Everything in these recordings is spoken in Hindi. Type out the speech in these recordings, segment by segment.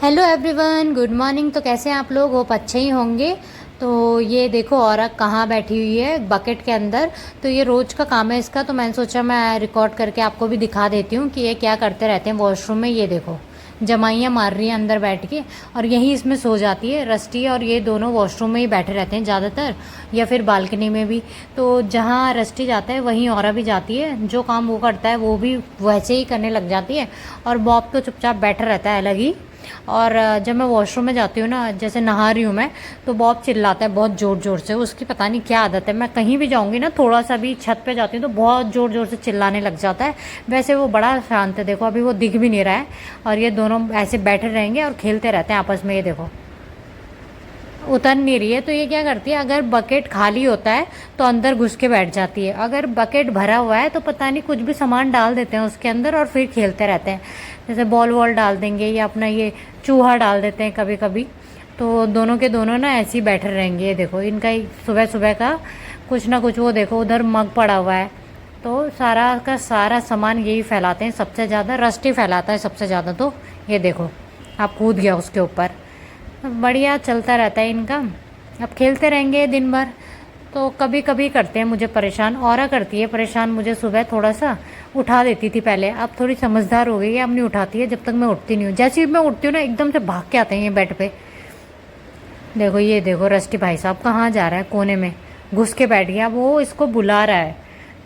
Hello everyone, good morning. तो कैसे हैं आप लोग? होप अच्छे ही होंगे। तो ये देखो औरत कहाँ बैठी हुई है, बकेट के अंदर। तो ये रोज़ का काम है इसका, तो मैंने सोचा मैं रिकॉर्ड करके आपको भी दिखा देती हूँ कि ये क्या करते रहते हैं वॉशरूम में। ये देखो जमाइयाँ मार रही हैं अंदर बैठ के, और यहीं इसमें सो जाती है रस्टी। और ये दोनों वॉशरूम में ही बैठे रहते हैं ज़्यादातर, या फिर बालकनी में भी। तो जहाँ रस्टी जाता है वहीं औरा भी जाती है, जो काम वो करता है वो भी वैसे ही करने लग जाती है। और बॉब तो चुपचाप बैठा रहता है अलग ही। और जब मैं वॉशरूम में जाती हूँ ना, जैसे नहा रही हूँ मैं, तो बॉब चिल्लाता है बहुत ज़ोर ज़ोर से। उसकी पता नहीं क्या आदत है, मैं कहीं भी जाऊँगी ना, थोड़ा सा भी छत पे जाती हूँ तो बहुत ज़ोर ज़ोर से चिल्लाने लग जाता है। वैसे वो बड़ा शांत है, देखो अभी वो दिख भी नहीं रहा है। और ये दोनों ऐसे बैठे रहेंगे और खेलते रहते हैं आपस में। ये देखो उतर नहीं रही है, तो ये क्या करती है, अगर बकेट खाली होता है तो अंदर घुस के बैठ जाती है। अगर बकेट भरा हुआ है तो पता नहीं कुछ भी सामान डाल देते हैं उसके अंदर और फिर खेलते रहते हैं। जैसे बॉल वॉल डाल देंगे या अपना ये चूहा डाल देते हैं कभी कभी। तो दोनों के दोनों ना ऐसे ही बैठे रहेंगे। ये देखो इनका सुबह सुबह का कुछ ना कुछ, वो देखो उधर मग पड़ा हुआ है। तो सारा का सारा सामान यही फैलाते हैं सबसे ज़्यादा। रस्टी फैलाता है सबसे ज़्यादा। तो ये देखो आप कूद गया उसके ऊपर। बढ़िया चलता रहता है इनका। अब खेलते रहेंगे दिन भर। तो कभी कभी करते हैं मुझे परेशान, औरा करती है परेशान मुझे। सुबह थोड़ा सा उठा देती थी पहले, अब थोड़ी समझदार हो गई है, अब नहीं उठाती है जब तक मैं उठती नहीं हूँ। जैसे ही मैं उठती हूँ ना, एकदम से भाग के आते हैं ये बेड पे। देखो ये देखो रस्टी भाई साहब कहाँ जा रहा है, कोने में घुस के बैठ गया। वो इसको बुला रहा है।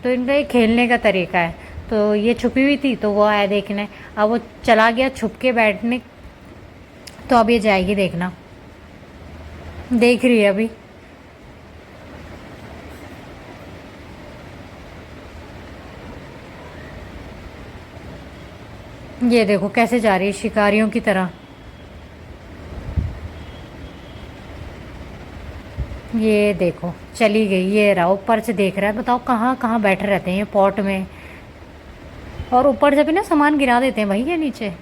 तो इनका ये खेलने का तरीका है। तो ये छुपी हुई थी तो वो आया देखने, अब वो चला गया छुप के बैठने। तो अब ये जाएगी देखना, देख रही है अभी। ये देखो कैसे जा रही है शिकारियों की तरह। ये देखो चली गई। ये रहा ऊपर से देख रहा है। बताओ कहाँ कहाँ बैठे रहते हैं ये पॉट में। और ऊपर से भी ना सामान गिरा देते हैं भाई ये नीचे।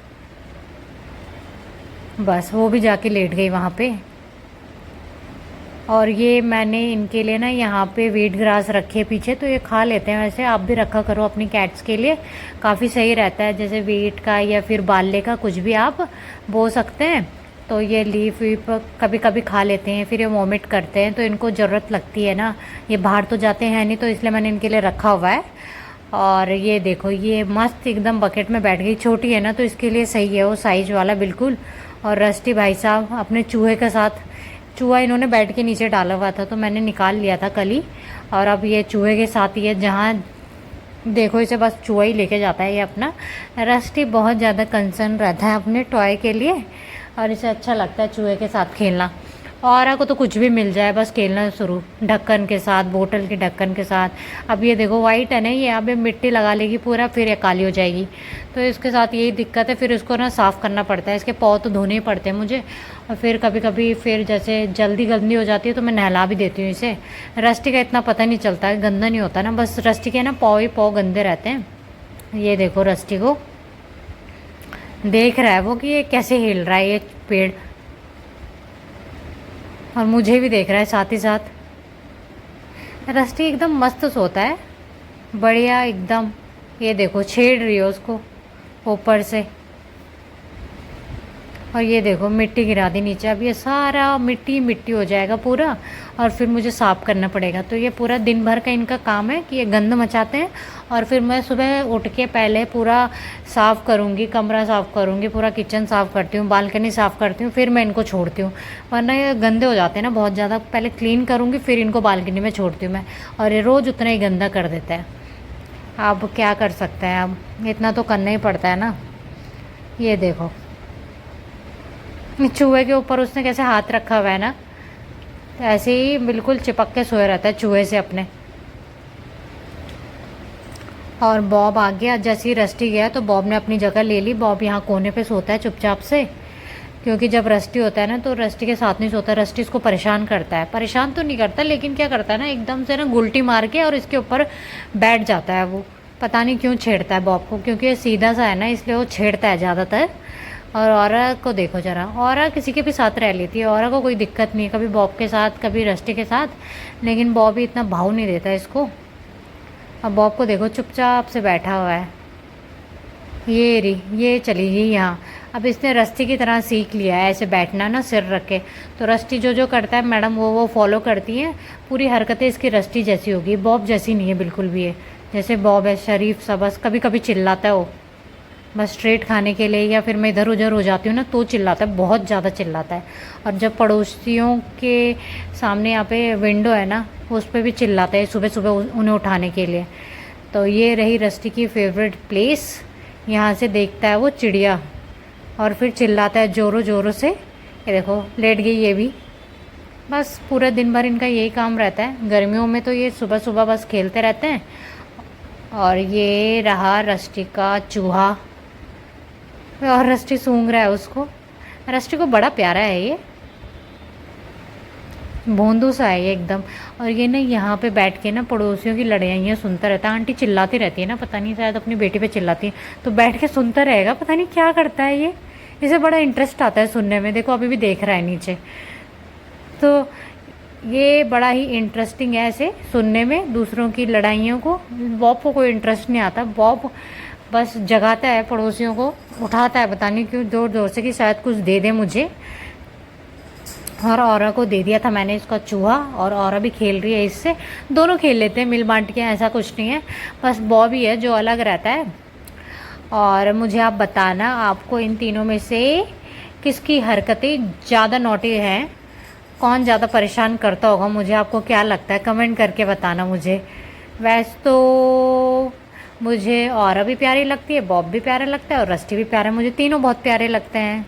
बस वो भी जाके लेट गई वहाँ पे। और ये मैंने इनके लिए ना यहाँ पे वीट ग्रास रखे है पीछे, तो ये खा लेते हैं। वैसे आप भी रखा करो अपनी कैट्स के लिए, काफ़ी सही रहता है। जैसे वीट का या फिर बाले का कुछ भी आप बो सकते हैं। तो ये लीफ वीप कभी कभी खा लेते हैं, फिर ये वॉमिट करते हैं, तो इनको ज़रूरत लगती है ना। ये बाहर तो जाते हैं नहीं, तो इसलिए मैंने इनके लिए रखा हुआ है। और ये देखो ये मस्त एकदम बकेट में बैठ गई। छोटी है ना तो इसके लिए सही है वो साइज वाला बिल्कुल। और रस्टी भाई साहब अपने चूहे के साथ, चूहा इन्होंने बेड के नीचे डाला हुआ था तो मैंने निकाल लिया था कल ही। और अब ये चूहे के साथ ही है, जहाँ देखो इसे बस चूहा ही लेके जाता है ये अपना। रस्टी बहुत ज़्यादा कंसर्न रहता है अपने टॉय के लिए, और इसे अच्छा लगता है चूहे के साथ खेलना। औरा को तो कुछ भी मिल जाए बस खेलना शुरू, ढक्कन के साथ, बोतल के ढक्कन के साथ। अब ये देखो वाइट है ना, ये अब ये मिट्टी लगा लेगी पूरा, फिर ये काली हो जाएगी। तो इसके साथ यही दिक्कत है, फिर इसको ना साफ़ करना पड़ता है। इसके पाँव तो धोने ही पड़ते हैं मुझे। और फिर कभी कभी फिर जैसे जल्दी गंदी हो जाती है तो मैं नहला भी देती हूँ इसे। रस्टी का इतना पता नहीं चलता है, गंदा नहीं होता ना, बस रस्टी के ना पाँव ही पाँव गंदे रहते हैं। ये देखो रस्टी को देख रहा है वो कि ये कैसे हिल रहा है ये पेड़, और मुझे भी देख रहा है साथ ही साथ। रस्टी एकदम मस्त सोता है, बढ़िया एकदम। ये देखो छेड़ रही है उसको ऊपर से। और ये देखो मिट्टी गिरा दी नीचे। अब ये सारा मिट्टी मिट्टी हो जाएगा पूरा, और फिर मुझे साफ़ करना पड़ेगा। तो ये पूरा दिन भर का इनका काम है कि ये गंद मचाते हैं। और फिर मैं सुबह उठ के पहले पूरा साफ़ करूँगी, कमरा साफ़ करूँगी, पूरा किचन साफ़ करती हूँ, बालकनी साफ़ करती हूँ, फिर मैं इनको छोड़ती हूँ। वरना ये गंदे हो जाते हैं ना बहुत ज़्यादा। पहले क्लीन करूँगी फिर इनको बालकनी में छोड़ती हूँ मैं, और ये रोज़ उतना ही गंदा कर देता है। अब क्या कर सकते हैं, अब इतना तो करना ही पड़ता है ना। ये देखो चूहे के ऊपर उसने कैसे हाथ रखा हुआ है ना, तो ऐसे ही बिल्कुल चिपक के सोया रहता है चूहे से अपने। और बॉब आ गया, जैसे ही रस्टी गया तो बॉब ने अपनी जगह ले ली। बॉब यहाँ कोने पे सोता है चुपचाप से, क्योंकि जब रस्टी होता है ना तो रस्टी के साथ नहीं सोता। रस्टी इसको परेशान करता है, परेशान तो नहीं करता लेकिन क्या करता है ना, एकदम से ना गुलटी मार के और इसके ऊपर बैठ जाता है। वो पता नहीं क्यों छेड़ता है बॉब को, क्योंकि ये सीधा सा है ना इसलिए वो छेड़ता है ज़्यादातर। और औरा को देखो जरा, औरा किसी के भी साथ रह लेती है, औरा को कोई दिक्कत नहीं है, कभी बॉब के साथ कभी रस्टी के साथ। लेकिन बॉब ही इतना भाव नहीं देता इसको। अब बॉब को देखो चुपचाप से बैठा हुआ है। ये चली गई यहाँ। अब इसने रस्टी की तरह सीख लिया है ऐसे बैठना ना सिर रख के। तो रस्टी जो जो करता है मैडम वो फॉलो करती हैं। पूरी हरकतें इसकी रस्टी जैसी होगी, बॉब जैसी नहीं है बिल्कुल भी है। जैसे बॉब है शरीफ सा, बस कभी कभी चिल्लाता है वो, बस स्ट्रेट खाने के लिए या फिर मैं इधर उधर हो जाती हूँ ना तो चिल्लाता है, बहुत ज़्यादा चिल्लाता है। और जब पड़ोसियों के सामने यहाँ पे विंडो है ना उस पर भी चिल्लाता है सुबह सुबह उन्हें उठाने के लिए। तो ये रही रस्टी की फेवरेट प्लेस। यहाँ से देखता है वो चिड़िया और फिर चिल्लाता है ज़ोरों ज़ोरों से। ये देखो लेट गई ये भी। बस पूरा दिन भर इनका यही काम रहता है। गर्मियों में तो ये सुबह सुबह बस खेलते रहते हैं। और ये रहा रस्टी का चूहा, और रस्टी सूंघ रहा है उसको। रस्टी को बड़ा प्यारा है ये, भोंदू सा है ये एकदम। और ये ना यहाँ पे बैठ के ना पड़ोसियों की लड़ाइयाँ सुनता रहता है। आंटी चिल्लाती रहती है ना, पता नहीं शायद अपनी बेटी पे चिल्लाती है, तो बैठ के सुनता रहेगा, पता नहीं क्या करता है ये। इसे बड़ा इंटरेस्ट आता है सुनने में, देखो अभी भी देख रहा है नीचे। तो ये बड़ा ही इंटरेस्टिंग है ऐसे सुनने में दूसरों की लड़ाइयों को। बॉब को कोई इंटरेस्ट नहीं आता, बॉब बस जगाता है पड़ोसियों को, उठाता है पता नहीं क्यों ज़ोर ज़ोर से कि शायद कुछ दे दे मुझे। और औरा को दे दिया था मैंने इसका चूहा, और औरा भी खेल रही है इससे। दोनों खेल लेते हैं मिल बांट के, ऐसा कुछ नहीं है। बस बॉब ही है जो अलग रहता है। और मुझे आप बताना आपको इन तीनों में से किसकी हरकतें ज़्यादा नॉटी हैं, कौन ज़्यादा परेशान करता होगा, मुझे आपको क्या लगता है कमेंट करके बताना मुझे। वैसे तो मुझे औरा भी प्यारी लगती है, बॉब भी प्यारा लगता है और रस्टी भी प्यारा है, मुझे तीनों बहुत प्यारे लगते हैं।